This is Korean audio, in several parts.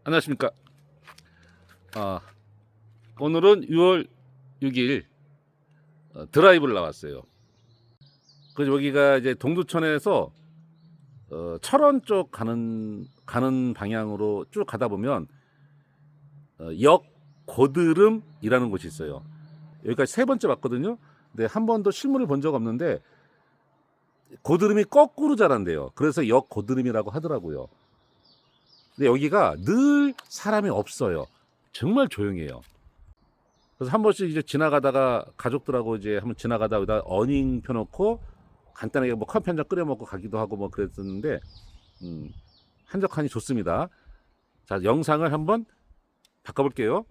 안녕하십니까. 아, 오늘은 6월 6일 드라이브를 나왔어요. 그 여기가 이제 동두천에서 철원 쪽 가는 방향으로 쭉 가다 보면 역 고드름이라는 곳이 있어요. 여기까지 세 번째 왔거든요. 근데 한 번도 실물을 본 적 없는데 고드름이 거꾸로 자란대요. 그래서 역 고드름이라고 하더라고요. 근데 여기가 늘 사람이 없어요. 정말 조용해요. 그래서 한 번씩 이제 지나가다가 가족들하고 이제 한번 지나가다 여기다 어닝 펴놓고 간단하게 뭐 커피 한 잔 끓여 먹고 가기도 하고 뭐 그랬었는데 한적하니 좋습니다. 자, 영상을 한번 바꿔볼게요.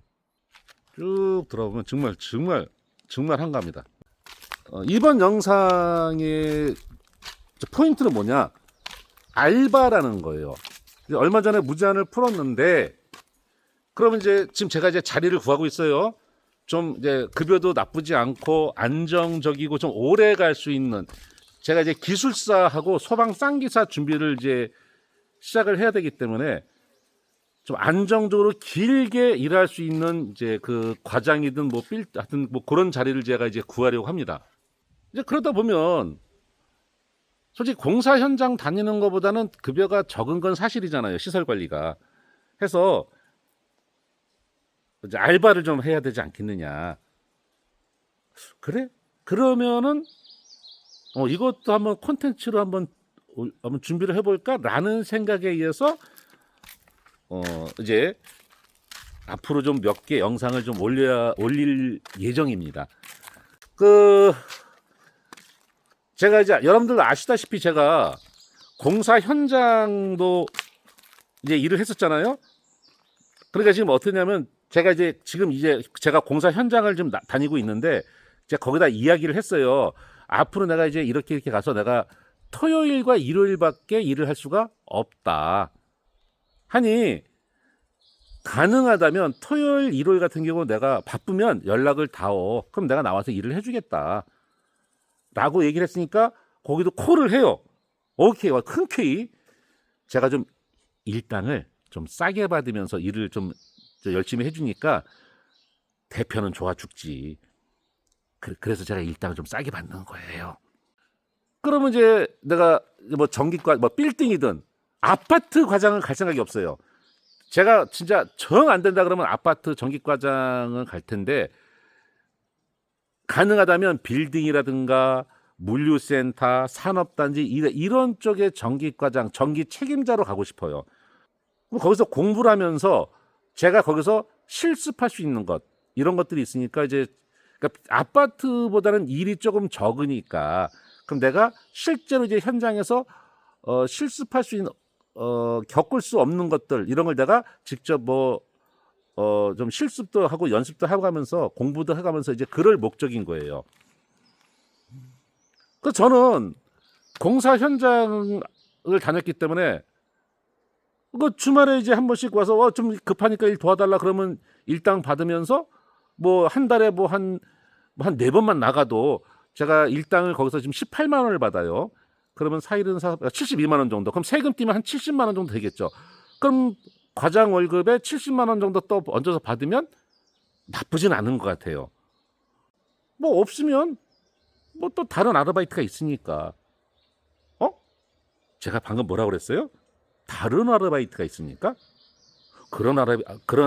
쭉 들어보면 정말 한가합니다. 이번 영상의 포인트는 뭐냐? 알바라는 거예요. 얼마 전에 무제한을 풀었는데, 그러면 이제 지금 제가 이제 자리를 구하고 있어요. 좀 이제 급여도 나쁘지 않고 안정적이고 좀 오래 갈 수 있는, 제가 이제 기술사하고 소방 쌍기사 준비를 이제 시작을 해야 되기 때문에 좀 안정적으로 길게 일할 수 있는 이제 그 과장이든 뭐 하여튼 뭐 그런 자리를 제가 이제 구하려고 합니다. 이제 그러다 보면 솔직히 공사 현장 다니는 것보다는 급여가 적은 건 사실이잖아요. 시설 관리가. 해서 이제 알바를 좀 해야 되지 않겠느냐. 그래? 그러면은 이것도 한번 콘텐츠로 한번 준비를 해볼까라는 생각에 의해서 이제 앞으로 좀 몇 개 영상을 좀 올릴 예정입니다. 그 제가 이제 여러분들 아시다시피 제가 공사 현장도 이제 일을 했었잖아요. 그러니까 지금 어떠냐면 제가 이제 지금 이제 제가 공사 현장을 좀 다니고 있는데 제가 거기다 이야기를 했어요. 앞으로 내가 이제 이렇게 가서 내가 토요일과 일요일밖에 일을 할 수가 없다 하니, 가능하다면 토요일 일요일 같은 경우 내가 바쁘면 연락을 다오. 그럼 내가 나와서 일을 해주겠다 라고 얘기를 했으니까 거기도 콜을 해요. 오케이, 흔쾌히 제가 좀 일당을 좀 싸게 받으면서 일을 좀 열심히 해주니까 대표는 좋아 죽지. 그래서 제가 일당을 좀 싸게 받는 거예요. 그러면 이제 내가 뭐 전기과 뭐 빌딩이든 아파트 과장은 갈 생각이 없어요. 제가 진짜 정 안 된다 그러면 아파트 전기과장은 갈 텐데, 가능하다면 빌딩이라든가 물류센터, 산업단지 이런 쪽의 전기과장, 전기 책임자로 가고 싶어요. 거기서 공부를 하면서 제가 거기서 실습할 수 있는 것, 이런 것들이 있으니까 이제, 그러니까 아파트보다는 일이 조금 적으니까 그럼 내가 실제로 이제 현장에서 실습할 수 있는, 겪을 수 없는 것들, 이런 걸 내가 직접 좀 실습도 하고 연습도 하고 가면서 공부도 해가면서 이제 그럴 목적인 거예요. 그 저는 공사 현장을 다녔기 때문에 그 주말에 이제 한 번씩 와서 좀 급하니까 일 도와달라 그러면 일당 받으면서 뭐 한 달에 뭐 한 네 번만 나가도 제가 일당을 거기서 지금 18만 원을 받아요. 그러면 사일은 72만 원 정도. 그럼 세금 떼면 한 70만 원 정도 되겠죠. 그럼 과장 월급에 70만 원 정도 또 얹어서 받으면 나쁘진 않은 것 같아요. 뭐 없으면 뭐 또 다른 아르바이트가 있으니까. 어? 제가 방금 뭐라고 그랬어요? 다른 아르바이트가 있습니까? 그런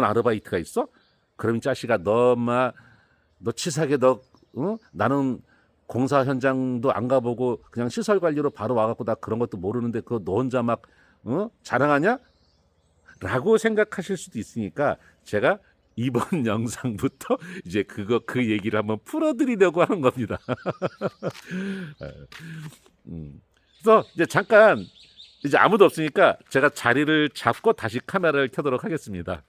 아르바이트가 있어? 그럼 이 자식아, 너 치사하게 나는 공사 현장도 안 가보고 그냥 시설 관리로 바로 와갖고 나 그런 것도 모르는데 그거 너 혼자 막 자랑하냐? 라고 생각하실 수도 있으니까 제가 이번 영상부터 이제 그 얘기를 한번 풀어드리려고 하는 겁니다. 그래서 이제 잠깐, 이제 아무도 없으니까 제가 자리를 잡고 다시 카메라를 켜도록 하겠습니다.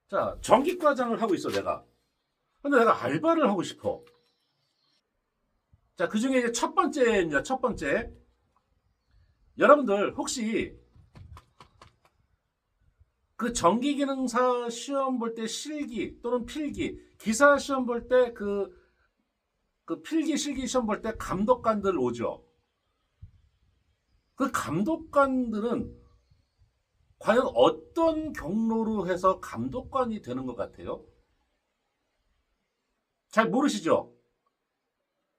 자, 전기과장을 하고 있어 내가. 근데 내가 알바를 하고 싶어. 자, 그 중에 이제 첫 번째입니다. 첫 번째. 여러분들 혹시 그 전기기능사 시험 볼 때 실기 또는 필기, 기사 시험 볼 때 그 필기 실기 시험 볼 때 감독관들 오죠. 그 감독관들은 과연 어떤 경로로 해서 감독관이 되는 것 같아요? 잘 모르시죠?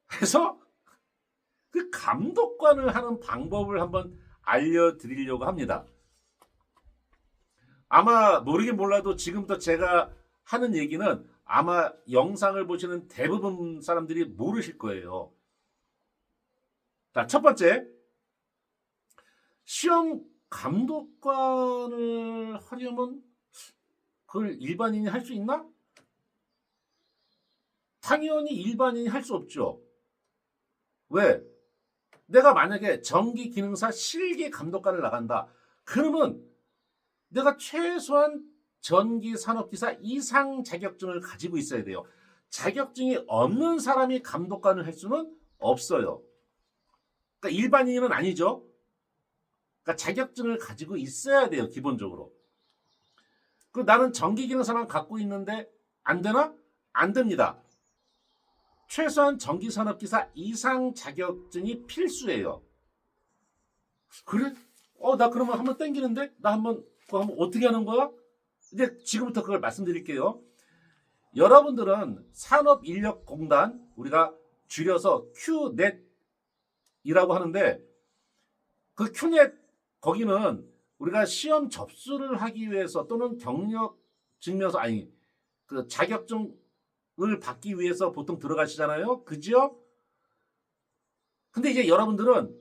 그래서 그 감독관을 하는 방법을 한번 알려드리려고 합니다. 아마 모르긴 몰라도 지금부터 제가 하는 얘기는 아마 영상을 보시는 대부분 사람들이 모르실 거예요. 자, 첫 번째, 시험 감독관을 하려면 그걸 일반인이 할 수 있나? 당연히 일반인이 할 수 없죠. 왜? 내가 만약에 전기기능사 실기 감독관을 나간다. 그러면 내가 최소한 전기산업기사 이상 자격증을 가지고 있어야 돼요. 자격증이 없는 사람이 감독관을 할 수는 없어요. 그러니까 일반인은 아니죠. 그러니까 자격증을 가지고 있어야 돼요. 기본적으로. 그 나는 전기기능사만 갖고 있는데 안 되나? 안 됩니다. 최소한 전기산업기사 이상 자격증이 필수예요. 그래? 나 그러면 한번 땡기는데? 나 한번 그거 한번 어떻게 하는 거야? 이제 지금부터 그걸 말씀드릴게요. 여러분들은 산업인력공단, 우리가 줄여서 큐넷이라고 하는데, 그 큐넷 거기는 우리가 시험 접수를 하기 위해서 또는 경력 증명서 아니 그 자격증을 받기 위해서 보통 들어가시잖아요. 그죠? 근데 이제 여러분들은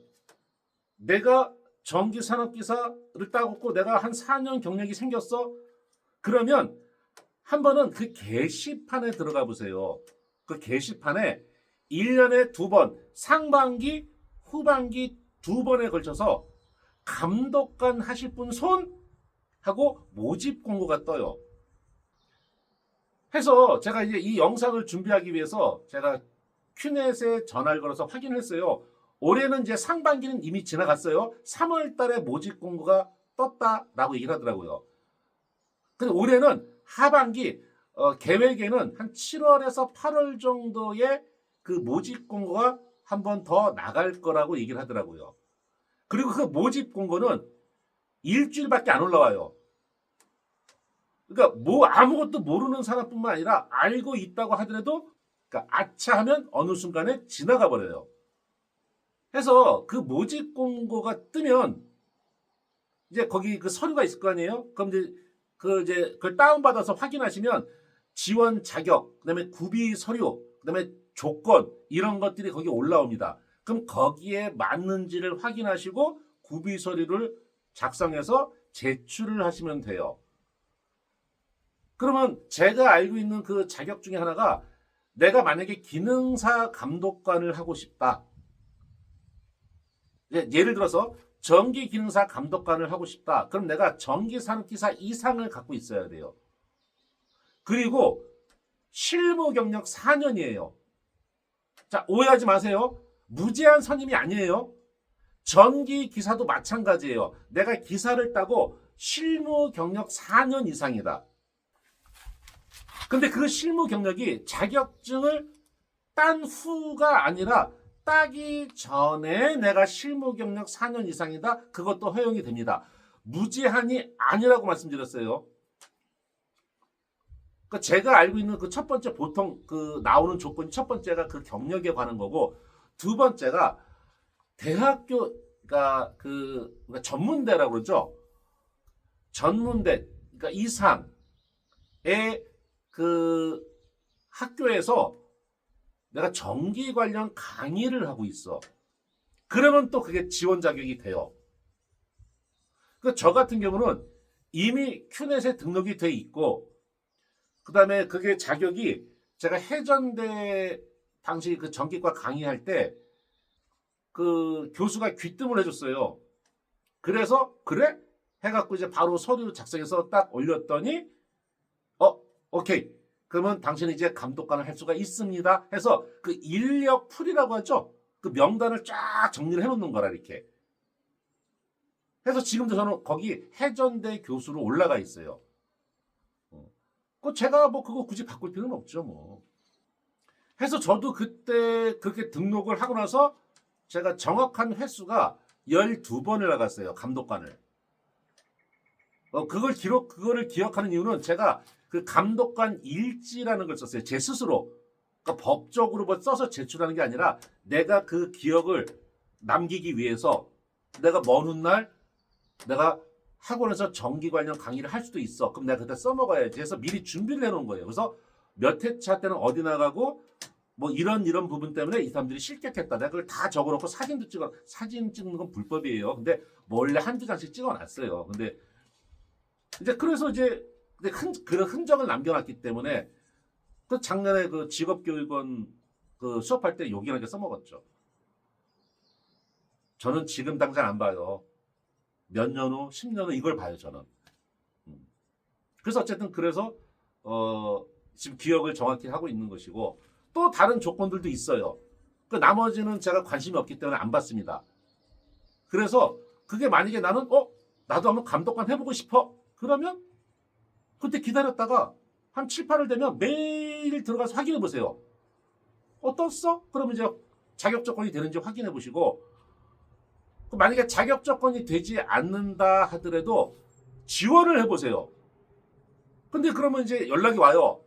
내가 전기산업기사를 따고 내가 한 4년 경력이 생겼어. 그러면 한 번은 그 게시판에 들어가 보세요. 그 게시판에 1년에 2번, 상반기, 후반기 2번에 걸쳐서 감독관 하실 분 손 하고 모집 공고가 떠요. 해서 제가 이제 이 영상을 준비하기 위해서 제가 큐넷에 전화를 걸어서 확인을 했어요. 올해는 이제 상반기는 이미 지나갔어요. 3월 달에 모집 공고가 떴다라고 얘기를 하더라고요. 근데 올해는 하반기 계획에는 한 7월에서 8월 정도의 그 모집 공고가 한 번 더 나갈 거라고 얘기를 하더라고요. 그리고 그 모집 공고는 일주일밖에 안 올라와요. 그러니까 뭐 아무것도 모르는 사람뿐만 아니라 알고 있다고 하더라도 그러니까 아차 하면 어느 순간에 지나가 버려요. 해서 그 모집 공고가 뜨면 이제 거기 그 서류가 있을 거 아니에요? 그럼 이제 그걸 다운받아서 확인하시면 지원 자격, 그다음에 구비 서류, 그다음에 조건 이런 것들이 거기 올라옵니다. 그럼 거기에 맞는지를 확인하시고 구비 서류를 작성해서 제출을 하시면 돼요. 그러면 제가 알고 있는 그 자격 중에 하나가 내가 만약에 기능사 감독관을 하고 싶다. 예를 들어서 전기기능사 감독관을 하고 싶다. 그럼 내가 전기산업기사 이상을 갖고 있어야 돼요. 그리고 실무 경력 4년이에요. 자, 오해하지 마세요. 무제한 선임이 아니에요. 전기기사도 마찬가지예요. 내가 기사를 따고 실무 경력 4년 이상이다. 근데 그 실무 경력이 자격증을 딴 후가 아니라 따기 전에 내가 실무 경력 4년 이상이다. 그것도 허용이 됩니다. 무제한이 아니라고 말씀드렸어요. 그러니까 제가 알고 있는 그 첫 번째 보통 그 나오는 조건이 첫 번째가 그 경력에 관한 거고 두 번째가 대학교가 그러니까 전문대라고 그러죠. 전문대 그러니까 이상의 그 학교에서 내가 전기 관련 강의를 하고 있어. 그러면 또 그게 지원 자격이 돼요. 그 저 같은 경우는 이미 큐넷에 등록이 돼 있고, 그 다음에 그게 자격이 제가 해전대 당시 그 전기과 강의할 때 그 교수가 귀뜸을 해줬어요. 그래서 그래? 해갖고 이제 바로 서류 작성해서 딱 올렸더니 오케이. 그러면 당신은 이제 감독관을 할 수가 있습니다. 해서 그 인력 풀이라고 하죠. 그 명단을 쫙 정리를 해놓는 거라 이렇게. 해서 지금도 저는 거기 해전대 교수로 올라가 있어요. 그 제가 뭐 그거 굳이 바꿀 필요는 없죠 뭐. 해서 저도 그때 그렇게 등록을 하고 나서 제가 정확한 횟수가 12번을 나갔어요. 감독관을. 그거를 기억하는 이유는 제가 그 감독관 일지라는 걸 썼어요. 제 스스로. 그러니까 법적으로 뭐 써서 제출하는 게 아니라 내가 그 기억을 남기기 위해서 내가 먼 훗날 내가 학원에서 전기 관련 강의를 할 수도 있어. 그럼 내가 그때 써먹어야지 해서 미리 준비를 해놓은 거예요. 그래서 몇 회차 때는 어디 나가고 뭐 이런 부분 때문에 이 사람들이 실격했다. 내가 그걸 다 적어놓고 사진 찍는 건 불법이에요. 근데 몰래 한두 장씩 찍어놨어요. 근데 이제 그래서 이제 그런 흔적을 남겨놨기 때문에 그 작년에 그 직업교육원 그 수업할 때 요긴하게 써먹었죠. 저는 지금 당장 안 봐요. 몇 년 후, 10년 후 이걸 봐요, 저는. 그래서 어쨌든 그래서 지금 기억을 정확히 하고 있는 것이고 또 다른 조건들도 있어요. 그 나머지는 제가 관심이 없기 때문에 안 받습니다. 그래서 그게 만약에 나는 나도 한번 감독관 해보고 싶어. 그러면 그때 기다렸다가 한 7, 8월 되면 매일 들어가서 확인해 보세요. 떴어? 그러면 이제 자격 조건이 되는지 확인해 보시고 만약에 자격 조건이 되지 않는다 하더라도 지원을 해보세요. 근데 그러면 이제 연락이 와요.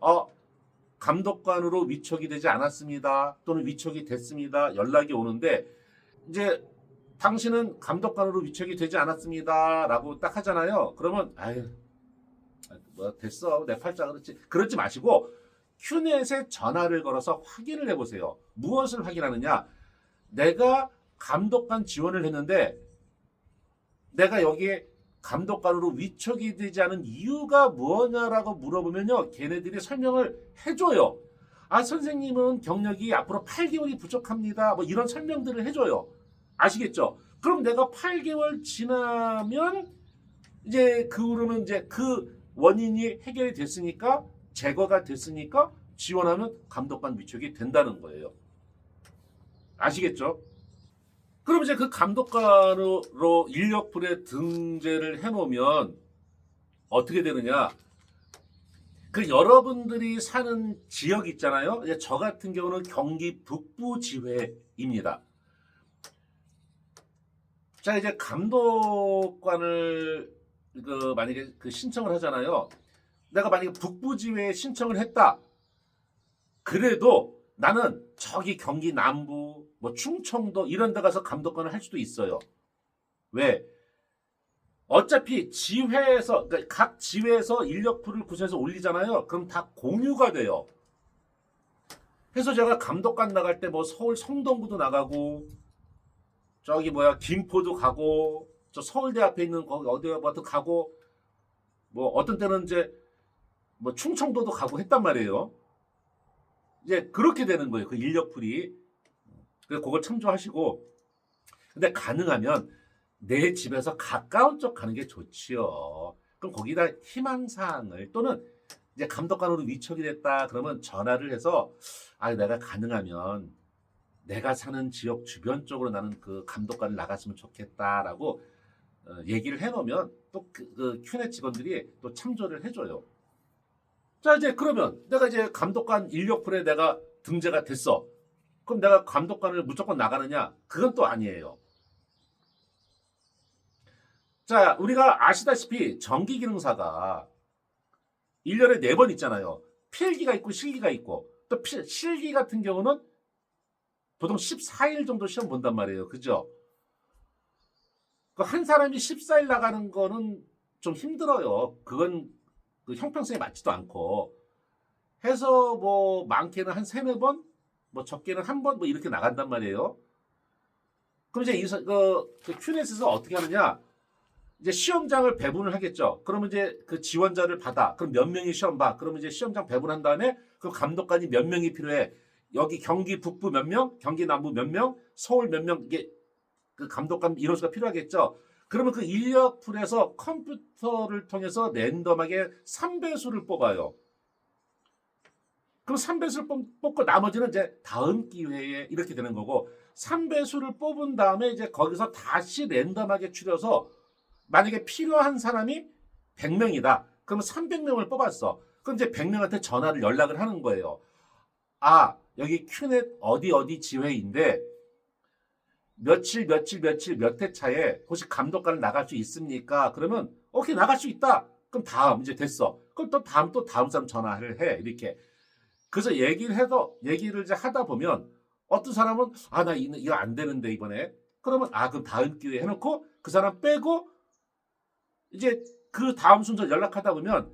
감독관으로 위촉이 되지 않았습니다. 또는 위촉이 됐습니다. 연락이 오는데 이제 당신은 감독관으로 위촉이 되지 않았습니다. 라고 딱 하잖아요. 그러면 뭐 됐어. 내 팔자 그렇지. 그러지 마시고 큐넷에 전화를 걸어서 확인을 해보세요. 무엇을 확인하느냐. 내가 감독관 지원을 했는데 내가 여기에 감독관으로 위촉이 되지 않은 이유가 뭐냐라고 물어보면요. 걔네들이 설명을 해줘요. 선생님은 경력이 앞으로 8개월이 부족합니다. 뭐 이런 설명들을 해줘요. 아시겠죠? 그럼 내가 8개월 지나면 이제 그 후로는 이제 그 원인이 해결이 됐으니까 제거가 됐으니까 지원하면 감독관 위촉이 된다는 거예요. 아시겠죠? 그럼 이제 그 감독관으로 인력풀에 등재를 해놓으면 어떻게 되느냐? 그 여러분들이 사는 지역 있잖아요. 이제 저 같은 경우는 경기 북부지회입니다. 자, 이제 감독관을 만약에 신청을 하잖아요. 내가 만약에 북부지회에 신청을 했다. 그래도 나는 저기 경기 남부, 뭐 충청도 이런 데 가서 감독관을 할 수도 있어요. 왜? 어차피 지회에서, 그러니까 각 지회에서 인력풀을 구성해서 올리잖아요. 그럼 다 공유가 돼요. 그래서 제가 감독관 나갈 때 뭐 서울 성동구도 나가고, 저기 김포도 가고, 저 서울대 앞에 있는 거기 어디도 가고, 뭐 어떤 때는 이제 뭐 충청도도 가고 했단 말이에요. 이제 그렇게 되는 거예요. 그 인력풀이. 그래서 그걸 참조하시고. 근데 가능하면 내 집에서 가까운 쪽 가는 게 좋지요. 그럼 거기다 희망사항을 또는 이제 감독관으로 위촉이 됐다. 그러면 전화를 해서 내가 가능하면 내가 사는 지역 주변 쪽으로 나는 그 감독관을 나갔으면 좋겠다라고 얘기를 해놓으면 또 그 큐넷 직원들이 또 참조를 해줘요. 자, 이제 그러면 내가 이제 감독관 인력풀에 내가 등재가 됐어. 그럼 내가 감독관을 무조건 나가느냐? 그건 또 아니에요. 자, 우리가 아시다시피 정기기능사가 1년에 4번 있잖아요. 필기가 있고 실기가 있고 또 실기 같은 경우는 보통 14일 정도 시험 본단 말이에요. 그죠? 한 사람이 14일 나가는 거는 좀 힘들어요. 그건 그 형평성에 맞지도 않고 해서 뭐 많게는 한 3-4번 뭐 적게는 1번 뭐 이렇게 나간단 말이에요. 그럼 이제 그 큐넷에서 어떻게 하느냐? 이제 시험장을 배분을 하겠죠. 그러면 이제 그 지원자를 받아. 그럼 몇 명이 시험 봐. 그러면 이제 시험장 배분한 다음에 그 감독관이 몇 명이 필요해. 여기 경기 북부 몇 명, 경기 남부 몇 명, 서울 몇 명, 이게 그 감독관 인원수가 필요하겠죠. 그러면 그 인력풀에서 컴퓨터를 통해서 랜덤하게 3배수를 뽑아요. 그럼 3배수를 뽑고 나머지는 이제 다음 기회에 이렇게 되는 거고 3배수를 뽑은 다음에 이제 거기서 다시 랜덤하게 추려서 만약에 필요한 사람이 100명이다. 그러면 300명을 뽑았어. 그럼 이제 100명한테 전화를 연락을 하는 거예요. 여기 큐넷 어디 지회인데 며칠 몇 회 차에 혹시 감독관을 나갈 수 있습니까? 그러면 오케이 나갈 수 있다. 그럼 다음 이제 됐어. 그럼 또 다음 사람 전화를 해 이렇게. 그래서 얘기를 이제 하다 보면 어떤 사람은 아 나 이거 안 되는데 이번에 그러면 아 그럼 다음 기회에 해놓고 그 사람 빼고 이제 그 다음 순서 연락하다 보면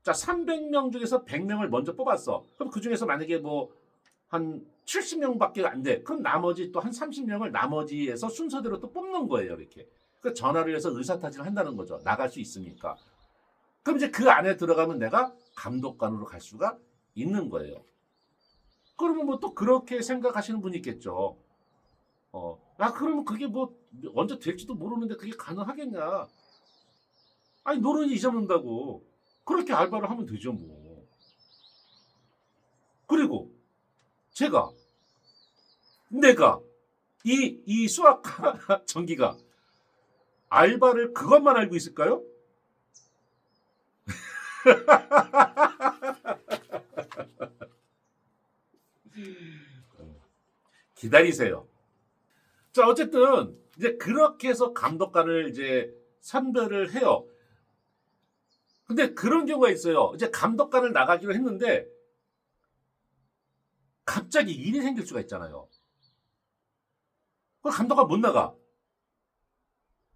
자 300명 중에서 100명을 먼저 뽑았어. 그럼 그 중에서 만약에 뭐 한 70명밖에 안 돼. 그럼 나머지 또 한 30명을 나머지에서 순서대로 또 뽑는 거예요. 이렇게. 그 전화를 해서 의사타진을 한다는 거죠. 나갈 수 있으니까. 그럼 이제 그 안에 들어가면 내가 감독관으로 갈 수가 있는 거예요. 그러면 뭐 또 그렇게 생각하시는 분이 있겠죠. 그러면 그게 뭐 언제 될지도 모르는데 그게 가능하겠냐. 아니, 노른이 잊어먹는다고. 그렇게 알바를 하면 되죠, 뭐. 그리고 내가 이 수학과 전기가 알바를 그것만 알고 있을까요? 기다리세요. 자, 어쨌든 이제 그렇게 해서 감독관을 이제 선별을 해요. 근데 그런 경우가 있어요. 이제 감독관을 나가기로 했는데 갑자기 일이 생길 수가 있잖아요. 그럼 감독관 못 나가.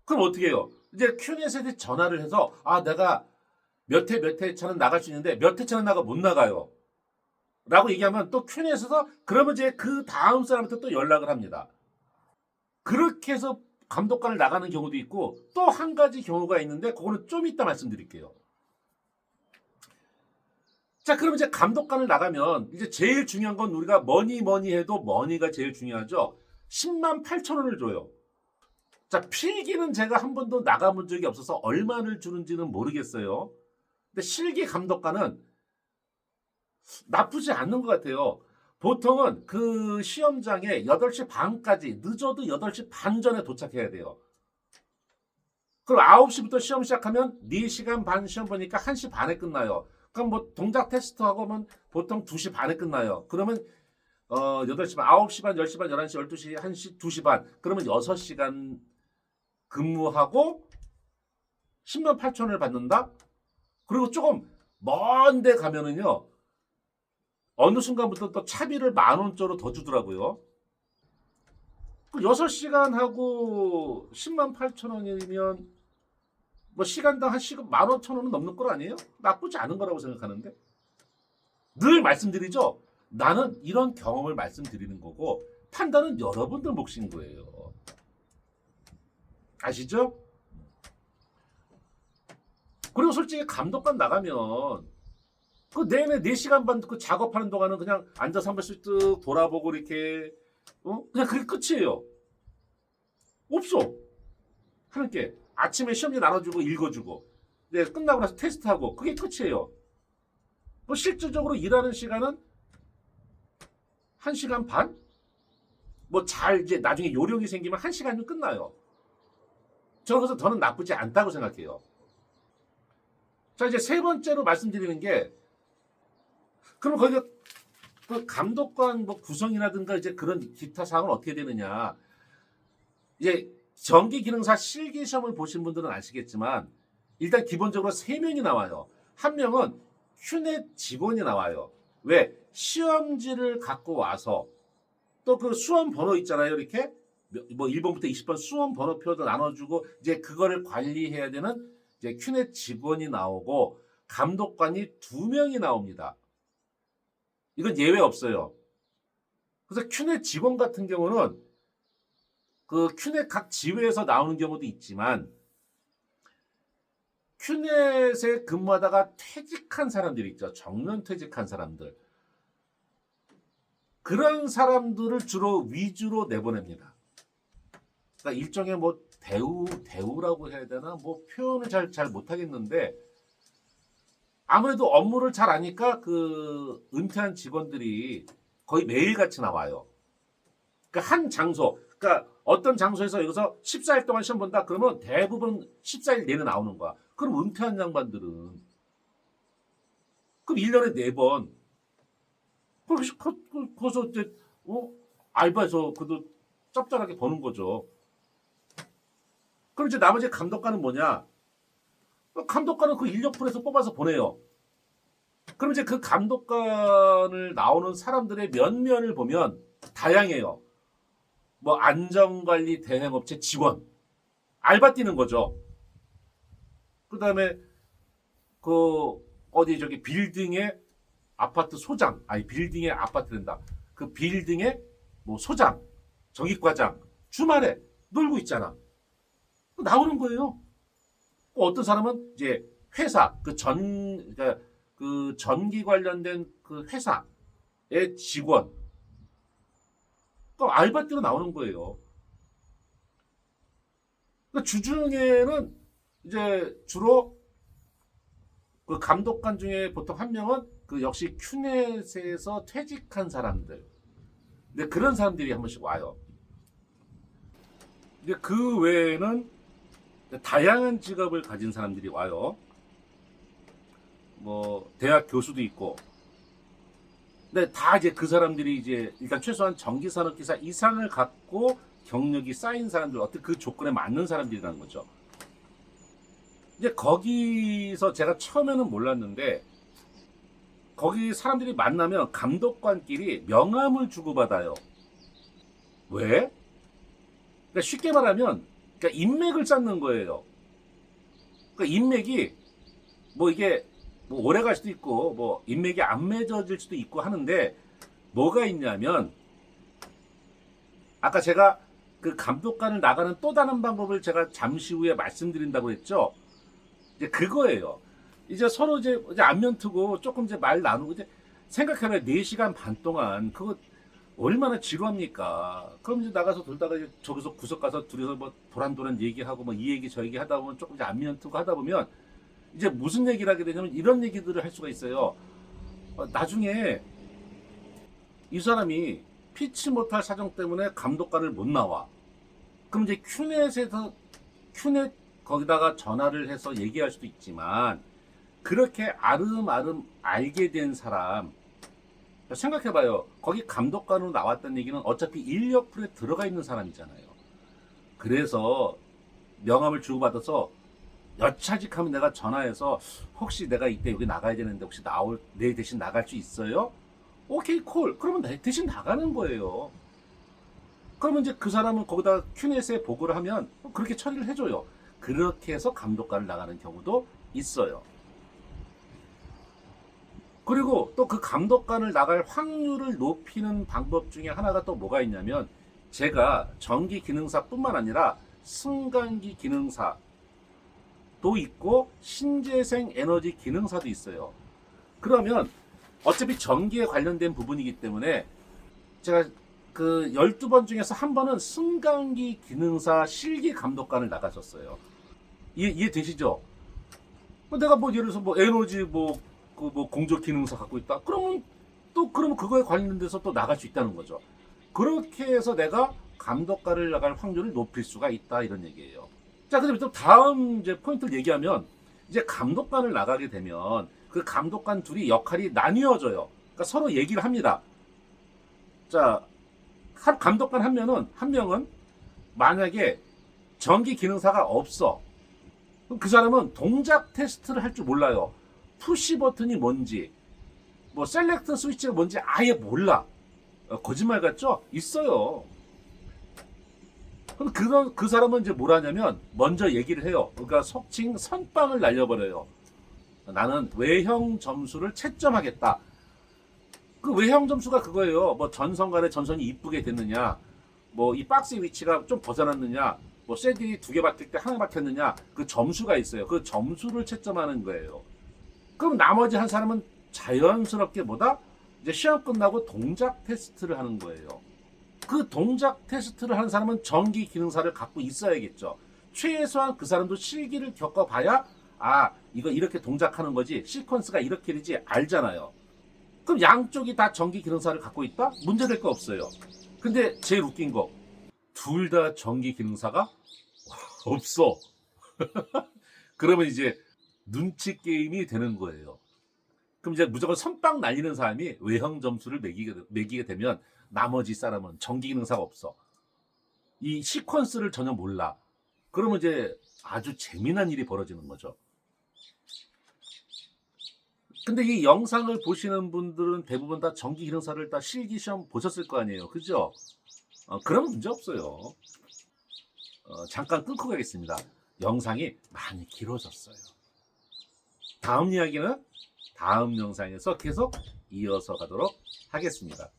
그럼 어떻게 해요? 이제 큐넷에 전화를 해서 내가 몇 회 차는 나갈 수 있는데 몇 회 차는 못 나가요. 라고 얘기하면 또 큐넷에서 그러면 이제 그 다음 사람한테 또 연락을 합니다. 그렇게 해서 감독관을 나가는 경우도 있고 또 한 가지 경우가 있는데 그거는 좀 이따 말씀드릴게요. 자, 그럼 이제 감독관을 나가면 이제 제일 중요한 건 우리가 뭐니 해도 머니가 제일 중요하죠. 10만 8천 원을 줘요. 자, 필기는 제가 한 번도 나가본 적이 없어서 얼마를 주는지는 모르겠어요. 근데 실기 감독관은 나쁘지 않는 것 같아요. 보통은 그 시험장에 8시 반까지 늦어도 8시 반 전에 도착해야 돼요. 그럼 9시부터 시험 시작하면 4시간 반 시험 보니까 1시 반에 끝나요. 그럼 뭐 동작 테스트하고 하면 보통 2시 반에 끝나요. 그러면 8시 반, 9시 반, 10시 반, 11시, 12시, 1시, 2시 반. 그러면 6시간 근무하고 10만 8천 원을 받는다? 그리고 조금 먼데 가면은요. 어느 순간부터 또 차비를 10,000원짜리 더 주더라고요. 6시간 하고 10만 8천 원이면 뭐 시간당 한 시간 15,000원은 넘는 거 아니에요? 나쁘지 않은 거라고 생각하는데. 늘 말씀드리죠. 나는 이런 경험을 말씀드리는 거고 판단은 여러분들 몫인 거예요. 아시죠? 그리고 솔직히 감독관 나가면 그 내내 4시간 반 그 작업하는 동안은 그냥 앉아서 한 번씩 쓱 돌아보고 이렇게 그냥 그게 끝이에요. 없어. 하는 게 아침에 시험지 나눠주고 읽어주고 네, 끝나고 나서 테스트하고 그게 끝이에요. 뭐 실질적으로 일하는 시간은 1시간 반? 뭐 잘 이제 나중에 요령이 생기면 1시간이면 끝나요. 그래서 저는 나쁘지 않다고 생각해요. 자, 이제 세 번째로 말씀드리는 게 그럼 거기가 그 감독관 뭐 구성이라든가 이제 그런 기타 사항은 어떻게 되느냐. 이제 전기기능사 실기 시험을 보신 분들은 아시겠지만 일단 기본적으로 3명이 나와요. 한 명은 큐넷 직원이 나와요. 왜? 시험지를 갖고 와서 또 그 수험 번호 있잖아요. 이렇게 뭐 1번부터 20번 수험 번호표도 나눠주고 이제 그거를 관리해야 되는 이제 큐넷 직원이 나오고 감독관이 2명이 나옵니다. 이건 예외 없어요. 그래서 큐넷 직원 같은 경우는 그 큐넷 각 지회에서 나오는 경우도 있지만 큐넷에 근무하다가 퇴직한 사람들이 있죠. 정년 퇴직한 사람들. 그런 사람들을 주로 위주로 내보냅니다. 그러니까 일종의 뭐 대우라고 해야 되나? 뭐 표현을 잘 못하겠는데 아무래도 업무를 잘 아니까 그 은퇴한 직원들이 거의 매일같이 나와요. 그러니까 한 장소, 그러니까 어떤 장소에서 여기서 14일 동안 시험 본다 그러면 대부분 14일 내내 나오는 거야. 그럼 은퇴한 양반들은 그럼 1년에 4번 거기서 이제 알바에서 그도 짭짤하게 버는 거죠. 그럼 이제 나머지 감독관은 뭐냐? 감독관은 그 인력풀에서 뽑아서 보내요. 그럼 이제 그 감독관을 나오는 사람들의 면면을 보면 다양해요. 뭐 안전관리 대행업체 직원, 알바 뛰는 거죠. 그 다음에 그 어디 저기 빌딩의 아파트 소장, 아니 빌딩의 아파트 된다. 그 빌딩의 뭐 소장, 정익과장 주말에 놀고 있잖아. 나오는 거예요. 어떤 사람은 이제 회사 그러니까 그 전기 관련된 그 회사의 직원, 또 알바띠로 나오는 거예요. 그러니까 주중에는 이제 주로 그 감독관 중에 보통 한 명은 그 역시 큐넷에서 퇴직한 사람들. 근데 그런 사람들이 한 번씩 와요. 이제 그 외에는 다양한 직업을 가진 사람들이 와요. 뭐 대학 교수도 있고. 근데 다 이제 그 사람들이 이제 일단 최소한 전기산업기사 이상을 갖고 경력이 쌓인 사람들, 어떤 그 조건에 맞는 사람들이라는 거죠. 이제 거기서 제가 처음에는 몰랐는데 거기 사람들이 만나면 감독관끼리 명함을 주고받아요. 왜? 그러니까 쉽게 말하면 그러니까 인맥을 쌓는 거예요. 그러니까 인맥이 뭐 이게 뭐 오래 갈 수도 있고 뭐 인맥이 안 맺어질 수도 있고 하는데 뭐가 있냐면 아까 제가 그 감독관을 나가는 또 다른 방법을 제가 잠시 후에 말씀드린다고 했죠. 이제 그거예요. 이제 서로 이제 안면 트고 조금 이제 말 나누고 이제 생각해봐요. 4시간 반 동안 그거 얼마나 지루합니까? 그럼 이제 나가서 돌다가 이제 저기서 구석 가서 둘이서 뭐 도란도란 얘기하고 뭐 이 얘기 저 얘기 하다 보면 조금 이제 안면 트고 하다 보면 이제 무슨 얘기를 하게 되냐면 이런 얘기들을 할 수가 있어요. 나중에 이 사람이 피치 못할 사정 때문에 감독관을 못 나와. 그럼 이제 큐넷 거기다가 전화를 해서 얘기할 수도 있지만 그렇게 아름아름 알게 된 사람 생각해봐요. 거기 감독관으로 나왔다는 얘기는 어차피 인력풀에 들어가 있는 사람이잖아요. 그래서 명함을 주고받아서 여차직하면 내가 전화해서 혹시 내가 이때 여기 나가야 되는데 혹시 내 대신 나갈 수 있어요? 오케이 콜. 그러면 내 대신 나가는 거예요. 그러면 이제 그 사람은 거기다 큐넷에 보고를 하면 그렇게 처리를 해줘요. 그렇게 해서 감독관을 나가는 경우도 있어요. 그리고 또 그 감독관을 나갈 확률을 높이는 방법 중에 하나가 또 뭐가 있냐면 제가 전기 기능사뿐만 아니라 승강기 기능사도 있고 신재생 에너지 기능사도 있어요. 그러면 어차피 전기에 관련된 부분이기 때문에 제가 그 12번 중에서 한 번은 승강기 기능사 실기 감독관을 나가셨어요. 이해되시죠? 내가 뭐 예를 들어서 뭐 에너지 뭐 공조 기능사 갖고 있다. 그러면 그거에 관련돼서 또 나갈 수 있다는 거죠. 그렇게 해서 내가 감독관을 나갈 확률을 높일 수가 있다 이런 얘기예요. 자, 그다음에 또 다음 이제 포인트를 얘기하면 이제 감독관을 나가게 되면 그 감독관 둘이 역할이 나뉘어져요. 그러니까 서로 얘기를 합니다. 자, 감독관 한 명은 만약에 전기 기능사가 없어. 그럼 그 사람은 동작 테스트를 할 줄 몰라요. 푸시 버튼이 뭔지, 뭐 셀렉트 스위치가 뭔지 아예 몰라. 거짓말 같죠? 있어요. 그럼 그 사람은 이제 뭘 하냐면 먼저 얘기를 해요. 그러니까 속칭 선빵을 날려버려요. 나는 외형 점수를 채점하겠다. 그 외형 점수가 그거예요. 뭐 전선 간의 전선이 이쁘게 됐느냐, 뭐 이 박스의 위치가 좀 벗어났느냐, 뭐 쇠들이 2개 박힐 때 하나 박혔느냐, 그 점수가 있어요. 그 점수를 채점하는 거예요. 그럼 나머지 한 사람은 자연스럽게 이제 시험 끝나고 동작 테스트를 하는 거예요. 그 동작 테스트를 하는 사람은 전기 기능사를 갖고 있어야겠죠. 최소한 그 사람도 실기를 겪어봐야 이거 이렇게 동작하는 거지, 시퀀스가 이렇게 되지 알잖아요. 그럼 양쪽이 다 전기 기능사를 갖고 있다? 문제될 거 없어요. 근데 제일 웃긴 거, 둘 다 전기 기능사가 없어. 그러면 이제 눈치 게임이 되는 거예요. 그럼 이제 무조건 선빵 날리는 사람이 외형 점수를 매기게 되면 나머지 사람은 전기 기능사가 없어. 이 시퀀스를 전혀 몰라. 그러면 이제 아주 재미난 일이 벌어지는 거죠. 근데 이 영상을 보시는 분들은 대부분 다 전기 기능사를 다 실기 시험 보셨을 거 아니에요. 그죠? 그럼 문제 없어요. 잠깐 끊고 가겠습니다. 영상이 많이 길어졌어요. 다음 이야기는 다음 영상에서 계속 이어서 가도록 하겠습니다.